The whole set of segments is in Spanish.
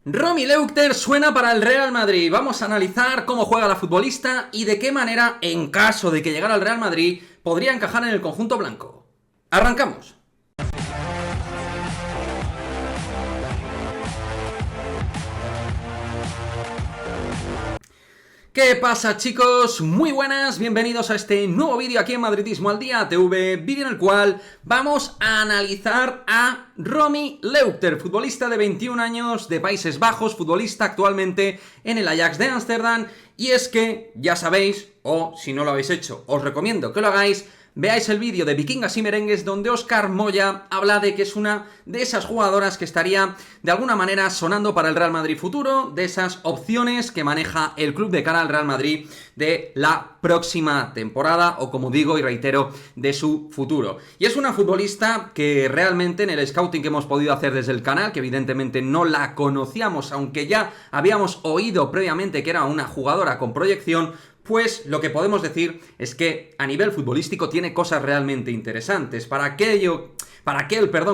Romy Leukter suena para el Real Madrid. Vamos a analizar cómo juega la futbolista y de qué manera, en caso de que llegara al Real Madrid, podría encajar en el conjunto blanco. ¡Arrancamos! ¿Qué pasa, chicos? Muy buenas, bienvenidos a este nuevo vídeo aquí en Madridismo al Día TV, vídeo en el cual vamos a analizar a Romy Leukter, futbolista de 21 años de Países Bajos, futbolista actualmente en el Ajax de Ámsterdam. Y es que, ya sabéis, o si no lo habéis hecho, os recomiendo que lo hagáis, veáis el vídeo de Vikingas y Merengues donde Óscar Moya habla de que es una de esas jugadoras que estaría de alguna manera sonando para el Real Madrid futuro, de esas opciones que maneja el club de cara al Real Madrid de la próxima temporada, o como digo y reitero, de su futuro. Y es una futbolista que realmente en el scouting que hemos podido hacer desde el canal, que evidentemente no la conocíamos, aunque ya habíamos oído previamente que era una jugadora con proyección, pues lo que podemos decir es que a nivel futbolístico tiene cosas realmente interesantes. Para aquel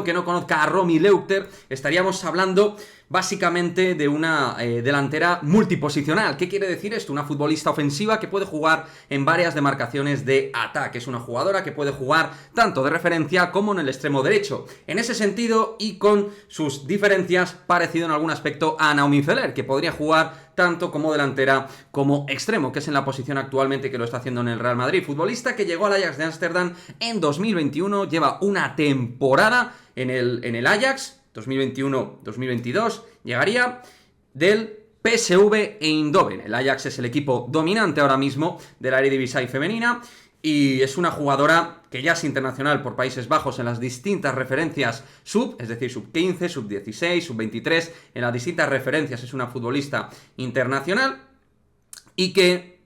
que no conozca a Romy Leukter, estaríamos hablando básicamente de una delantera multiposicional. ¿Qué quiere decir esto? Una futbolista ofensiva que puede jugar en varias demarcaciones de ataque. Es una jugadora que puede jugar tanto de referencia como en el extremo derecho. En ese sentido, y con sus diferencias, parecido en algún aspecto a Naomi Feller, que podría jugar tanto como delantera como extremo, que es en la posición actualmente que lo está haciendo en el Real Madrid. Futbolista que llegó al Ajax de Ámsterdam en 2021, lleva una temporada en el Ajax, 2021-2022, llegaría del PSV Eindhoven. El Ajax es el equipo dominante ahora mismo de la Eredivisie femenina y es una jugadora que ya es internacional por Países Bajos en las distintas referencias es decir, sub-15, sub-16, sub-23, en las distintas referencias es una futbolista internacional y que,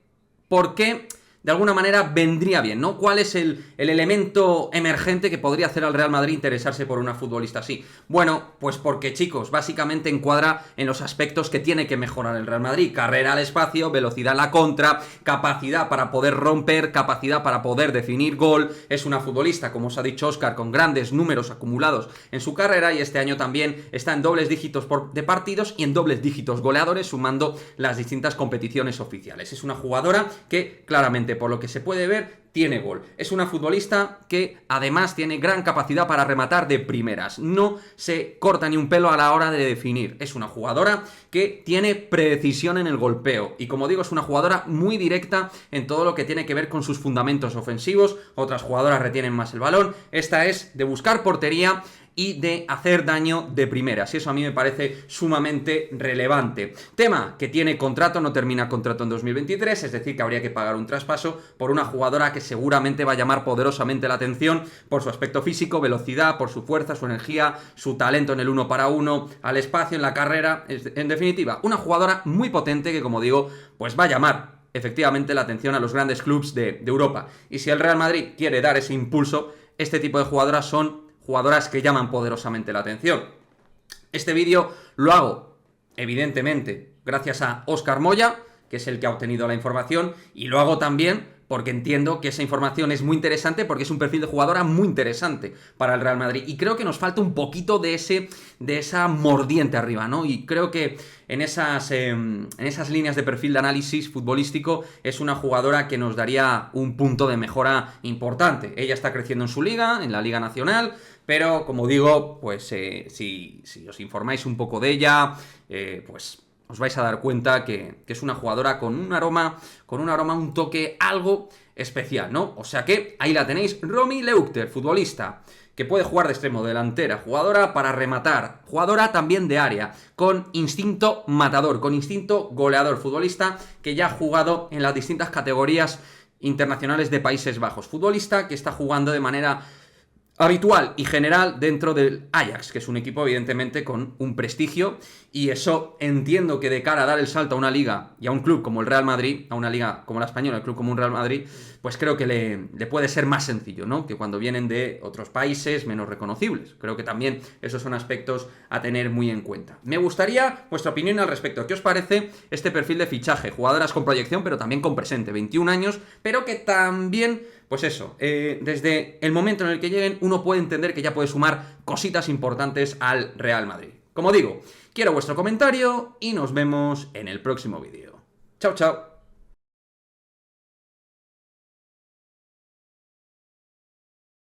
¿por qué? De alguna manera vendría bien, ¿no? ¿Cuál es el elemento emergente que podría hacer al Real Madrid interesarse por una futbolista así? Bueno, pues porque, chicos, básicamente encuadra en los aspectos que tiene que mejorar el Real Madrid. Carrera al espacio, velocidad a la contra, capacidad para poder romper, capacidad para poder definir gol. Es una futbolista, como os ha dicho Óscar, con grandes números acumulados en su carrera y este año también está en dobles dígitos de partidos y en dobles dígitos goleadores, sumando las distintas competiciones oficiales. Es una jugadora que claramente, por lo que se puede ver, tiene gol. Es una futbolista que además tiene gran capacidad para rematar de primeras. No se corta ni un pelo a la hora de definir. Es una jugadora que tiene precisión en el golpeo. Y como digo, es una jugadora muy directa en todo lo que tiene que ver con sus fundamentos ofensivos. Otras jugadoras retienen más el balón. Esta es de buscar portería y de hacer daño de primeras, y eso a mí me parece sumamente relevante. Tema que tiene contrato, no termina contrato en 2023, es decir que habría que pagar un traspaso por una jugadora que seguramente va a llamar poderosamente la atención por su aspecto físico, velocidad, por su fuerza, su energía, su talento en el 1 para 1, al espacio, en la carrera, en definitiva, una jugadora muy potente que, como digo, pues va a llamar efectivamente la atención a los grandes clubes de Europa. Y si el Real Madrid quiere dar ese impulso, este tipo de jugadoras son jugadoras que llaman poderosamente la atención. Este vídeo lo hago, evidentemente, gracias a Óscar Moya, que es el que ha obtenido la información, y lo hago también porque entiendo que esa información es muy interesante, porque es un perfil de jugadora muy interesante para el Real Madrid. Y creo que nos falta un poquito de esa mordiente arriba, ¿no? Y creo que en esas líneas de perfil de análisis futbolístico es una jugadora que nos daría un punto de mejora importante. Ella está creciendo en su liga, en la Liga Nacional, pero como digo, pues si os informáis un poco de ella, pues os vais a dar cuenta que es una jugadora con un aroma, un toque algo especial, ¿no? O sea que ahí la tenéis, Romy Leukter, futbolista que puede jugar de extremo, delantera, jugadora para rematar, jugadora también de área, con instinto matador, con instinto goleador, futbolista que ya ha jugado en las distintas categorías internacionales de Países Bajos, futbolista que está jugando de manera habitual y general dentro del Ajax, que es un equipo evidentemente con un prestigio, y eso entiendo que de cara a dar el salto a una liga y a un club como el Real Madrid, a una liga como la española, el club como un Real Madrid, pues creo que le puede ser más sencillo, ¿no? Que cuando vienen de otros países menos reconocibles. Creo que también esos son aspectos a tener muy en cuenta. Me gustaría vuestra opinión al respecto. ¿Qué os parece este perfil de fichaje? Jugadoras con proyección, pero también con presente, 21 años, pero que también, pues eso, desde el momento en el que lleguen, uno puede entender que ya puede sumar cositas importantes al Real Madrid. Como digo, quiero vuestro comentario y nos vemos en el próximo vídeo. Chao, chao.